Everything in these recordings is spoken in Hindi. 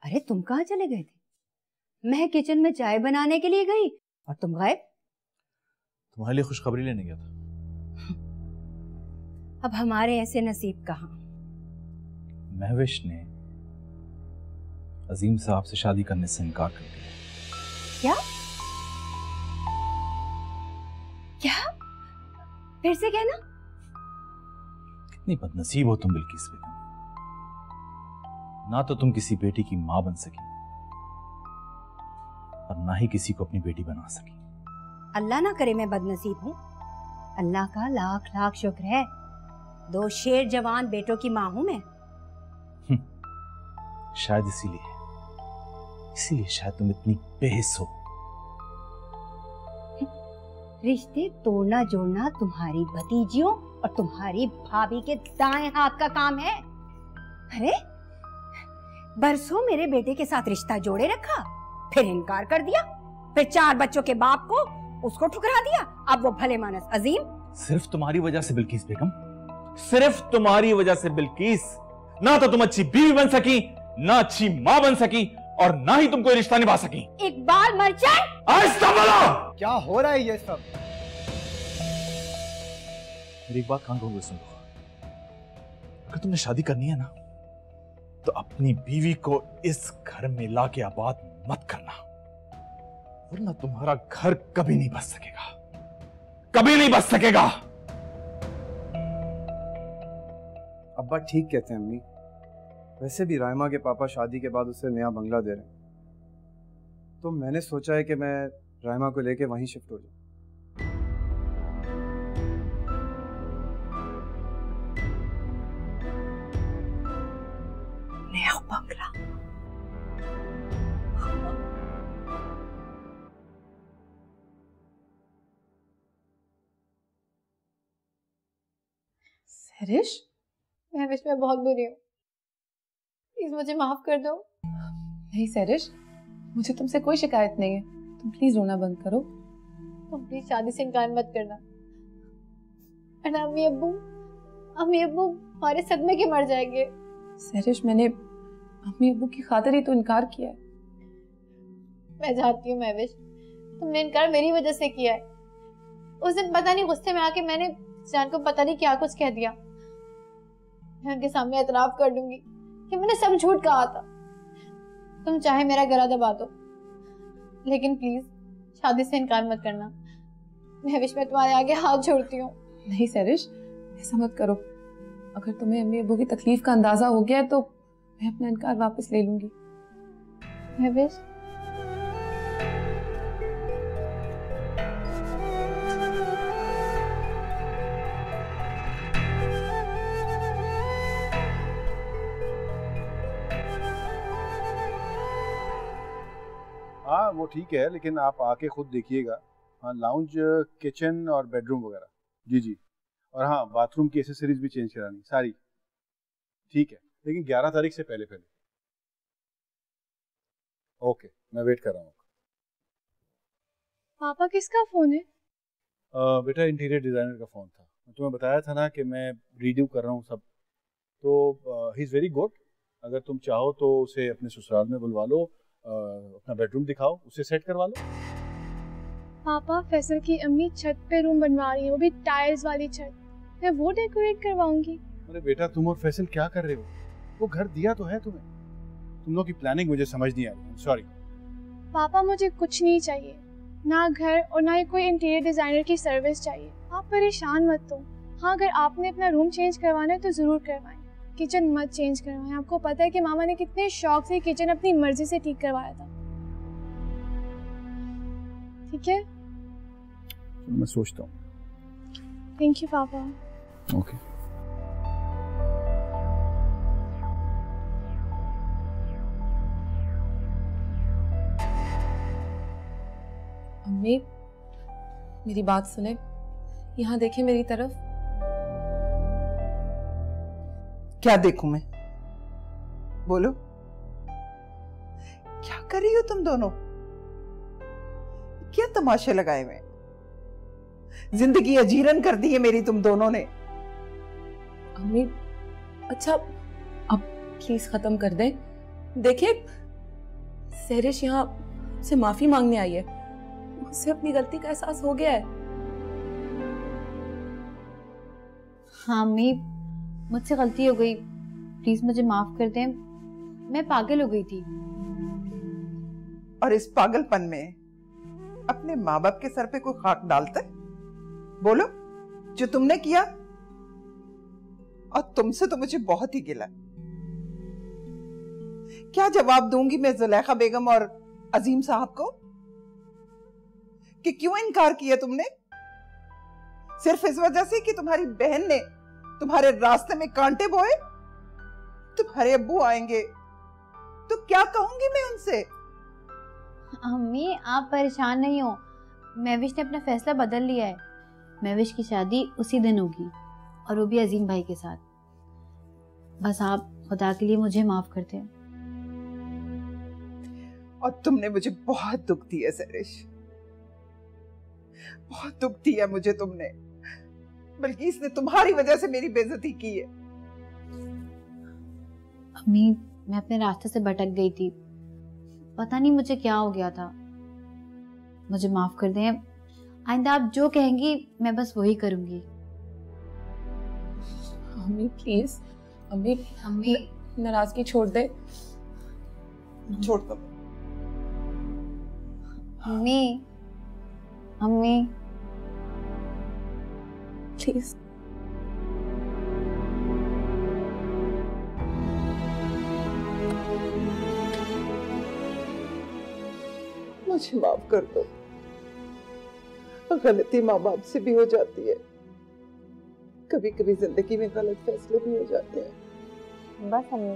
अरे तुम कहाँ चले गए थे? मैं किचन में चाय बनाने के लिए गई और तुम गायब। तुम्हारे लिए खुशखबरी लेने गया था। अब हमारे ऐसे नसीब कहाँ। महविश ने अजीम साहब से शादी करने से इनकार कर दिया। क्या क्या? फिर से कहना। कितनी बदनसीब हो तुम बिल्किस बेगम। ना तो तुम किसी बेटी की मां बन सकी और ना ही किसी को अपनी बेटी बना सकी। अल्लाह ना करे मैं बदनसीब हूँ। अल्लाह का लाख लाख शुक्र है, 2 शेर जवान बेटों की मां हूं मैं। शायद इसीलिए शायद तुम इतनी बेहिस हो। रिश्ते तोड़ना जोड़ना तुम्हारी भतीजियों और तुम्हारी भाभी के दाएं हाथ का काम है। अरे बरसों मेरे बेटे के साथ रिश्ता जोड़े रखा, फिर इनकार कर दिया, फिर 4 बच्चों के बाप को उसको ठुकरा दिया। अब वो भले मानस अजीम। सिर्फ तुम्हारी वजह से बिल्किस बेगम, सिर्फ तुम्हारी वजह से बिल्किस। ना तो तुम अच्छी बीवी बन सकी, ना अच्छी मां बन सकी, और ना ही तुम कोई रिश्ता निभा सकी। इकबाल मर्चेंट, आहिस्ता बोलो। क्या हो रहा है ये सब? मेरी एक बात कान खोल के सुन लो। अगर तुमने शादी करनी है ना, तो अपनी बीवी को इस घर में लाके आबाद मत करना, वरना तुम्हारा घर कभी नहीं बच सकेगा, कभी नहीं बच सकेगा। अब्बा ठीक कहते हैं अम्मी। वैसे भी राइमा के पापा शादी के बाद उसे नया बंगला दे रहे हैं, तो मैंने सोचा है कि मैं राइमा को लेके वहीं शिफ्ट हो जाऊं। नया बंगला? सरिश, मैं विश में बहुत बुरी हूँ, प्लीज मुझे माफ कर दो। नहीं सरिश, मुझे तुमसे कोई शिकायत नहीं है, तुम प्लीज रोना बंद करो। तुम प्लीज शादी से इनकार मत करना, वरना अम्मी अब्बू हमारे सदमे के मर जाएंगे। सरिश, मैंने अम्मी अब्बू की खातिर ही तो इनकार किया है। मैं जानती हूँ महविश, तुमने इनकार मेरी वजह से किया है। उस दिन पता नहीं गुस्से में आके मैंने जान को पता नहीं क्या कुछ कह दिया। मैं उनके सामने एतराफ कर दूंगी कि मैंने सब झूठ कहा था। तुम चाहे मेरा गला दबा दो, लेकिन प्लीज शादी से इनकार मत करना। महविश मैं तुम्हारे आगे हाथ जोड़ती हूँ। नहीं सरिश, ऐसा मत करो। अगर तुम्हें अम्मी अब्बू की तकलीफ का अंदाजा हो गया है तो मैं अपना इनकार वापस ले लूंगी। महविश, हाँ वो ठीक है, लेकिन आप आके खुद देखिएगा। हाँ, लाउंज, किचन और बेडरूम वगैरह। जी जी। और हाँ, बाथरूम की एसेसरीज भी चेंज करानी सारी। ठीक है, लेकिन 11 तारीख से पहले पहले। ओके, मैं वेट कर रहा हूँ। पापा किसका फोन है? बेटा इंटीरियर डिजाइनर का फोन था। तुम्हें बताया था ना कि मैं रीड्यू कर रहा हूँ सब, तो ही इज़ वेरी गुड। अगर तुम चाहो तो उसे अपने ससुराल में बुलवा लो, अपना बेडरूम दिखाओ, उसे सेट करवा लो। पापा, फैसल की अम्मी छत पे रूम बनवा रही है, वो भी टाइल्स वाली छत। मैं वो डेकोरेट करवाऊंगी। अरे बेटा, तुम और फैसल क्या कर रहे हो? वो घर दिया तो है तुम्हें। तुम लोग की प्लानिंग मुझे समझ नहीं आ रही। सॉरी पापा, मुझे कुछ नहीं चाहिए, ना घर और ना ही कोई इंटीरियर डिजाइनर की सर्विस चाहिए। आप परेशान मत हो। हाँ, अगर आपने अपना रूम चेंज करवाना है तो जरूर करवाएं, किचन मत चेंज करवाएं। आपको पता है कि मामा ने कितने शौक से किचन अपनी मर्जी से ठीक करवाया था। ठीक है, मैं सोचता हूँ। थैंक यू पापा। ओके। अम्मी, मेरी बात सुने, यहाँ देखें मेरी तरफ। क्या देखूं मैं? बोलो, क्या कर रही हो तुम दोनों? क्या तमाशे लगाए हुए? जिंदगी अजीरन कर दी है मेरी तुम दोनों ने। अम्मी, अच्छा अब प्लीज खत्म कर दें। देखिए, सहरिश यहाँ से माफी मांगने आई है। मुझसे अपनी गलती का एहसास हो गया है। हाँ अम्मी, मुझसे गलती हो गई, प्लीज मुझे माफ कर दें। मैं पागल हो गई थी। और इस पागलपन में अपने माँ बाप के सर पे कोई खाक डालता है? बोलो, जो तुमने किया। और तुमसे तो मुझे बहुत ही गिला। क्या जवाब दूंगी मैं जुलेखा बेगम और अजीम साहब को कि क्यों इनकार किया तुमने? सिर्फ इस वजह से कि तुम्हारी बहन ने तुम्हारे रास्ते में कांटे बोए? तुम्हारे अब्बू आएंगे तो क्या कहूंगी मैं उनसे? अम्मी आप परेशान नहीं हो, महविश ने अपना फैसला बदल लिया है। महविश की शादी उसी दिन होगी, और वो भी अजीम भाई के साथ। बस आप खुदा के लिए मुझे माफ कर दें। और तुमने मुझे बहुत दुख दिया सहरिश, बहुत दुख दिया मुझे तुमने। बल्कि इसने तुम्हारी वजह से मेरी बेइज्जती की है। अम्मी मैं अपने रास्ते से भटक गई थी, पता नहीं मुझे क्या हो गया था। मुझे माफ कर दें। आइंदा आप जो कहेंगी मैं बस वही करूंगी। अम्मी प्लीज, अम्मी अम्मी नाराजगी छोड़ दे। छोड़ दो। अम्मी अम्मी प्लीज। मुझे माफ कर दो। गलती माँ बाप से भी हो जाती है, कभी कभी जिंदगी में गलत फैसले भी हो जाते हैं। बस अम्मी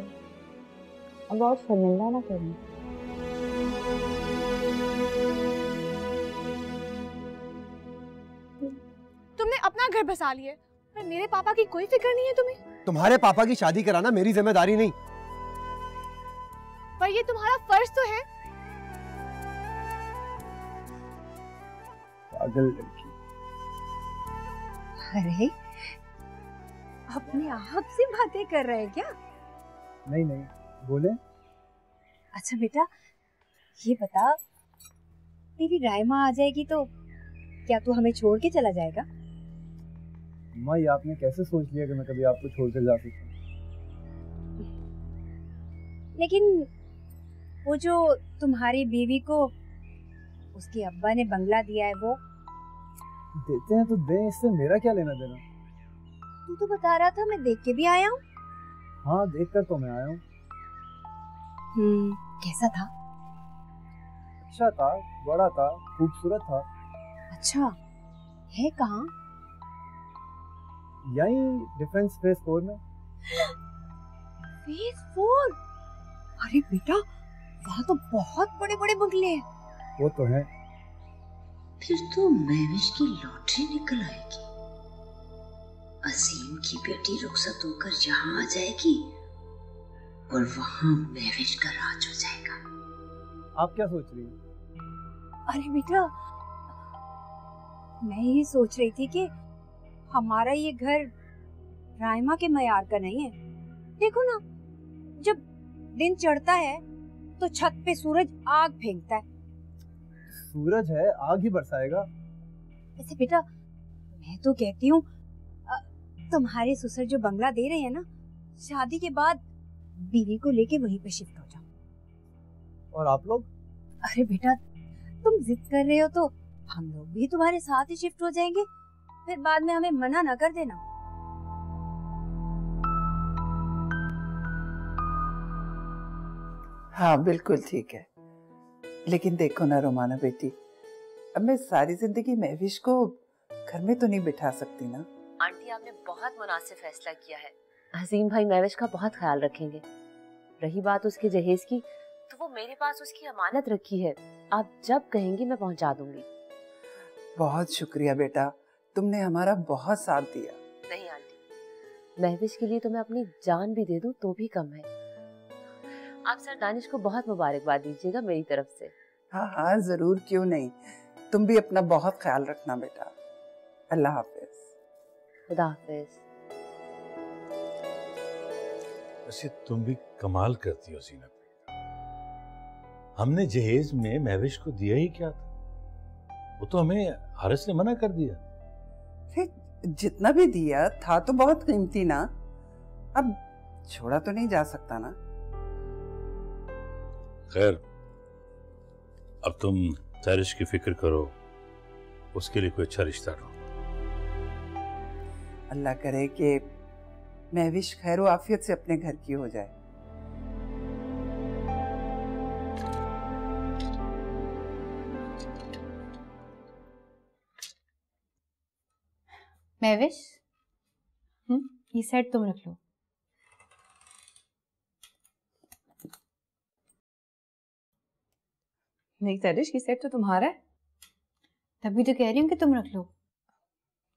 अब और शर्मिंदा ना करें। तुमने अपना घर बसा लिया, पर मेरे पापा की कोई फिक्र नहीं है तुम्हें। तुम्हारे पापा की शादी कराना मेरी जिम्मेदारी नहीं। पर ये तुम्हारा फर्ज तो है। पागल लड़की। अरे अपने आप से बातें कर रहे हैं क्या? नहीं नहीं, बोले। अच्छा बेटा ये बता, तेरी रायमा आ जाएगी तो क्या तू हमें छोड़ के चला जाएगा? अम्मा, ये आपने कैसे सोच लिया कि मैं कभी आपको छोड़कर जा सकता हूँ? लेकिन वो जो तुम्हारी बीवी को उसके अब्बा ने बंगला दिया है, वो देते हैं तो दें, इससे मेरा क्या लेना देना? तू तो बता रहा था मैं देख के भी आया हूँ। हाँ, देखकर तो मैं आया हूँ। कैसा था? अच्छा था, बड़ा था, खूबसूरत था। अच्छा है कहाँ? यही डिफेंस फेज 4 में। फेज 4? अरे बेटा वहाँ तो बहुत बड़े बड़े बंगले हैं। वो तो है। फिर तो महविश की लॉटरी निकल आएगी। असीम की बेटी रुखसत होकर यहाँ आ जाएगी और वहाँ महविश का राज हो जाएगा। आप क्या सोच रही हैं? अरे बेटा मैं ये सोच रही थी कि हमारा ये घर रायमा के मयार का नहीं है। देखो ना, जब दिन चढ़ता है तो छत पे सूरज आग फेंकता है। सूरज है, आग ही बरसाएगा। ऐसे बेटा मैं तो कहती हूँ तुम्हारे ससुर जो बंगला दे रहे हैं ना, शादी के बाद बीवी को लेके वहीं पे शिफ्ट हो जाओ। और आप लोग? अरे बेटा तुम जिद कर रहे हो तो हम लोग भी तुम्हारे साथ ही शिफ्ट हो जाएंगे, फिर बाद में हमें मना ना कर देना। हाँ बिल्कुल ठीक है, लेकिन देखो ना रोमाना बेटी, अब मैं सारी जिंदगी महविश को घर में तो नहीं बिठा सकती ना। आंटी आपने बहुत मुनासिब फैसला किया है। अजीम भाई महविश का बहुत ख्याल रखेंगे। रही बात उसके जहेज की, तो वो मेरे पास उसकी अमानत रखी है। आप जब कहेंगी मैं पहुंचा दूंगी। बहुत शुक्रिया बेटा, तुमने हमारा बहुत साथ दिया। नहीं आंटी, महविश के लिए तो मैं अपनी जान भी दे दूं तो भी कम है। आप सर दानिश को बहुत मुबारकबाद दीजिएगा मेरी तरफ से। हाँ हाँ जरूर, क्यों नहीं। तुम भी अपना बहुत ख्याल रखना बेटा। अल्लाह हाफिज। खुदा हाफिज। वैसे तुम भी कमाल करती हो जीनत। हमने जहेज में महविश को दिया ही क्या था? वो तो हमें हारिस ने मना कर दिया। फिर जितना भी दिया था तो बहुत कीमती ना, अब छोड़ा तो नहीं जा सकता ना। खैर, अब तुम सैरिश की फिक्र करो, उसके लिए कोई अच्छा रिश्ता ढूंढो। अल्लाह करे कि महविश खैर व आफियत से अपने घर की हो जाए। महविश, ये सेट तुम रख लो। नहीं सैरिश, ये सेट तो तुम्हारा है। तभी तो कह रही हूँ कि तुम रख लो।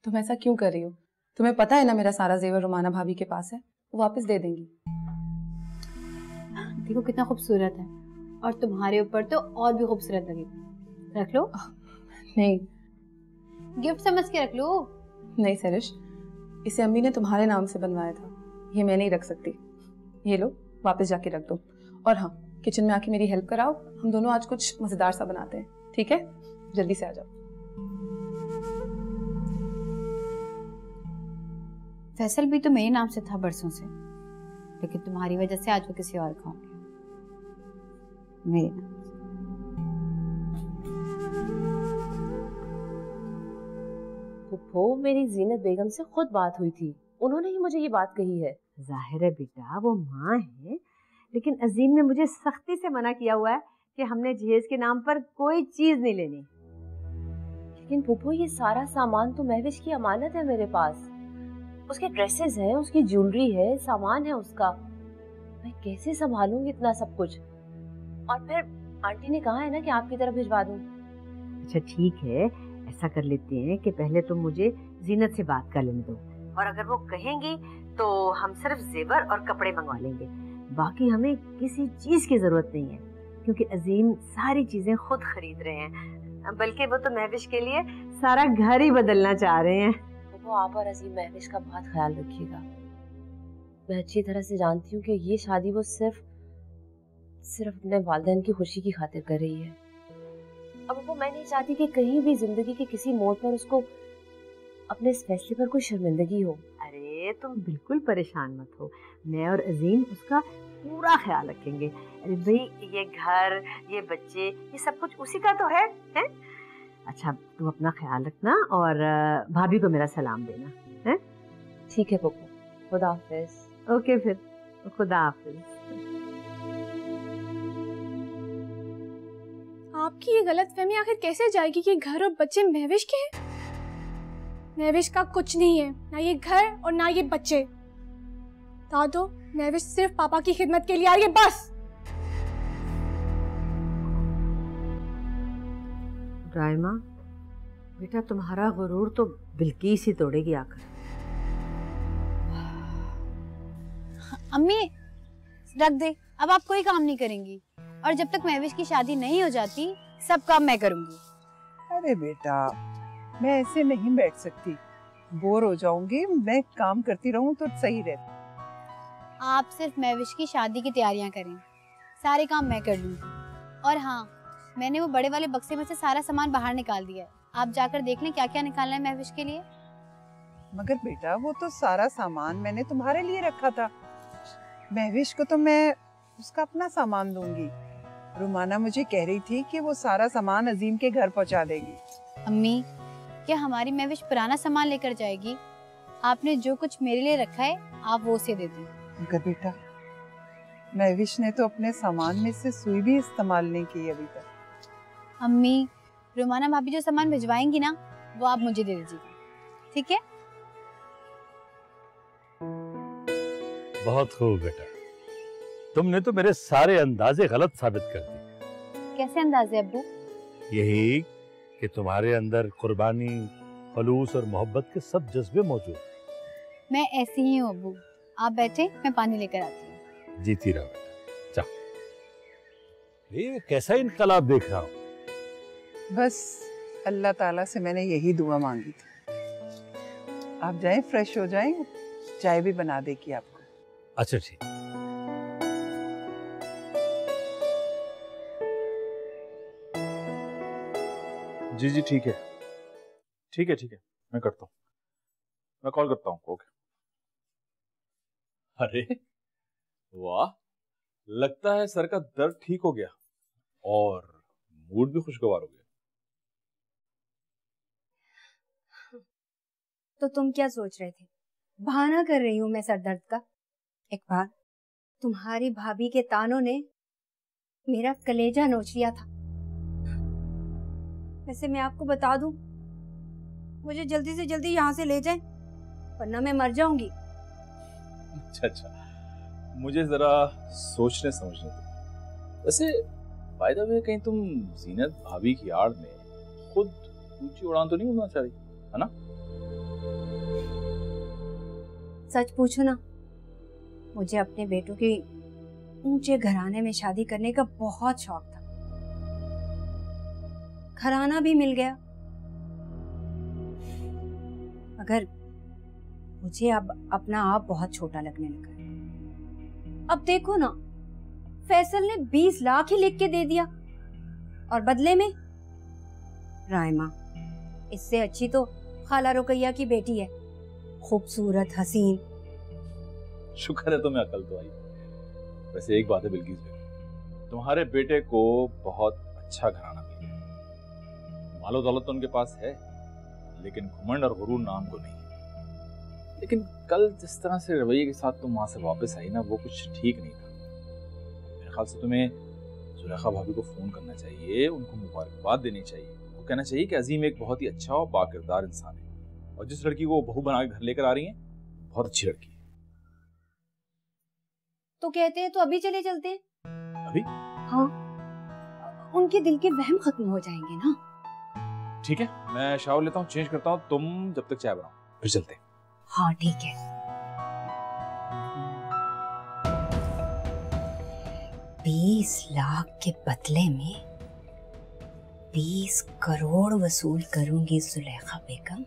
तुम ऐसा क्यों कर रही हो? तुम्हें पता है ना मेरा सारा जेवर रुमाना भाभी के पास है, वो वापस दे देंगी। देखो कितना खूबसूरत है, और तुम्हारे ऊपर तो और भी खूबसूरत लगेगी। रख लो। नहीं, गिफ्ट समझ के रख लो। नहीं सैरिश, इसे अम्मी ने तुम्हारे नाम से बनवाया था, ये मैं नहीं रख सकती। ये लो, वापस जाके रख दो। और हाँ, किचन में आके मेरी हेल्प कराओ, हम दोनों आज कुछ मजेदार सा बनाते हैं, ठीक है? जल्दी से आ जाओ। फैसल भी तो मेरे नाम से था बरसों से, लेकिन तुम्हारी वजह से आज वो किसी और का हो गया, मेरे नाम से। फुप्पो, मेरी जीनत बेगम से खुद बात हुई थी, उन्होंने ही मुझे ये बात कही है। जाहिर है बेटा, वो माँ है, लेकिन अजीम ने मुझे सख्ती से मना किया हुआ है कि हमने जहेज के नाम पर कोई चीज नहीं लेनी। लेकिन फुप्पो, ये सारा सामान तो महविश की अमानत है मेरे पास। उसके ड्रेसेस हैं, उसकी ज्वेलरी है, सामान है उसका। मैं कैसे संभालूंगी इतना सब कुछ? और फिर आंटी ने कहा है ना कि आपकी तरफ भिजवा दूं। अच्छा ठीक है, ऐसा कर लेते हैं कि पहले तुम मुझे जीनत से बात कर लेने दो, और अगर वो कहेंगी तो हम सिर्फ जेवर और कपड़े मंगवा लेंगे, बाकी हमें किसी चीज की जरूरत नहीं है, क्योंकि अजीम सारी चीजें खुद खरीद रहे हैं, बल्कि वो तो महविश के लिए सारा घर ही बदलना चाह रहे हैं। तो आप और अजीम महविश का बहुत ख्याल रखिएगा। मैं अच्छी तरह से जानती हूँ कि ये शादी वो सिर्फ अपने वालिदैन की खुशी की खातिर कर रही है। अब वो मैं नहीं चाहती कि कहीं भी जिंदगी के किसी मोड़ पर उसको अपने इस फैसले पर कोई शर्मिंदगी हो। अरे तुम बिल्कुल परेशान मत हो, मैं और अजीम उसका पूरा ख्याल रखेंगे। अरे भाई, ये घर, ये बच्चे, ये सब कुछ उसी का तो है? अच्छा तुम अपना ख्याल रखना और भाभी को मेरा सलाम देना है। ठीक है पप्पू, खुदा हाफिज। ओके फिर, खुदा हाफिज। आपकी ये गलतफहमी आखिर कैसे जाएगी कि घर और बच्चे महविश के हैं? महविश का कुछ नहीं है, ना ये घर और ना ये बच्चे। दादो, महविश सिर्फ पापा की खिदमत के लिए आ रही है, बस। राइमा बेटा, तुम्हारा गुरूर तो बिल्किस ही तोड़ेगी आकर। अम्मी रख दे, अब आप कोई काम नहीं करेंगी, और जब तक महविश की शादी नहीं हो जाती सब काम मैं करूंगी। अरे बेटा, मैं ऐसे नहीं बैठ सकती, बोर हो जाऊंगी। मैं काम करती रहूं तो सही रहता। आप सिर्फ महविश की शादी की तैयारियां करें, सारे काम मैं कर लूंगी। और हाँ, मैंने वो बड़े वाले बक्से में से सारा सामान बाहर निकाल दिया है, आप जाकर देख लें क्या क्या निकालना है महविश के लिए। मगर बेटा, वो तो सारा सामान मैंने तुम्हारे लिए रखा था। महविश को तो मैं उसका अपना सामान दूंगी। रुमाना मुझे कह रही थी कि वो सारा सामान अजीम के घर पहुंचा देगी। अम्मी, क्या हमारी महविश पुराना सामान लेकर जाएगी? आपने जो कुछ मेरे लिए रखा है आप वो उसे दे दें। मगर बेटा, महविश ने तो अपने सामान में से सुई भी इस्तेमाल नहीं की अभी तक। अम्मी, रुमाना भाभी जो सामान भिजवाएंगी ना, वो आप मुझे दे दीजिएगा, ठीक है? बहुत खूब बेटा, तुमने तो मेरे सारे अंदाजे गलत साबित कर दिए। कैसे अंदाजे अब्बू? यही कि तुम्हारे अंदर कुर्बानी, खलूस और मोहब्बत के सब जज्बे मौजूद हैं। मैं ऐसी ही हूँ अब्बू, आप बैठे, मैं पानी लेकर आती हूँ। जीती रहो बेटा, जाओ। ये कैसा इनकलाब देख रहा हूँ। बस अल्लाह ताला से मैंने यही दुआ मांगी थी। आप जाएं, फ्रेश हो जाएं, चाय भी बना देगी आपको। अच्छा ठीक। जी जी ठीक है, ठीक है, ठीक है, मैं करता हूँ, मैं कॉल करता हूँ। ओके। अरे वाह, लगता है सर का दर्द ठीक हो गया और मूड भी खुशगवार हो गया। तो तुम क्या सोच रहे थे? बहाना कर रही हूं मैं सर दर्द का? एक बार तुम्हारी भाभी के तानों ने मेरा कलेजा नोच लिया था। वैसे मैं आपको बता दूं, मुझे जल्दी से जल्दी यहाँ से ले जाएं, वरना मैं मर जाऊंगी। अच्छा, मुझे जरा सोचने समझने दो। वैसे बाय द वे, कहीं तुम जीनत भाभी की आड़ में खुद ऊंची उड़ान तो नहीं उड़ना चाह रही, है ना? सच पूछो ना, मुझे अपने बेटों की ऊंचे घराने में शादी करने का बहुत शौक था। घराना भी मिल गया, मगर मुझे अब अपना आप बहुत छोटा लगने लगा। अब देखो ना, फैसल ने 20 लाख ही लिख के दे दिया और बदले में रायमा, इससे अच्छी तो खाला रुकैया की बेटी है, खूबसूरत, हसीन। शुक्र है तुम्हें अकल तो आई। वैसे एक बात है बिल्किस बेगम, तुम्हारे बेटे को बहुत अच्छा घराना मिल गया। मालो दौलत तो उनके पास है, लेकिन घुमंड और गुरूर नाम को नहीं। लेकिन कल जिस तरह से रवैये के साथ तुम वहां से वापस आई ना, वो कुछ ठीक नहीं था। मेरे ख्याल से तुम्हें जुलेखा भाभी को फोन करना चाहिए, उनको मुबारकबाद देनी चाहिए। वो कहना चाहिए कि अजीम एक बहुत ही अच्छा और बाकिरदार इंसान है, और जिस लड़की को बहू बना के घर लेकर आ रही है, बहुत अच्छी लड़की है। तो कहते हैं तो अभी चले चलते हैं। अभी? हाँ, उनके दिल के वहम खत्म हो जाएंगे ना। ठीक है, मैं शावर लेता हूँ, चेंज करता हूँ, तुम जब तक चाय बनाओ, फिर चलते हैं। हाँ ठीक है। 20 लाख के बदले में 20 करोड़ वसूल करूंगी जुलेखा बेगम।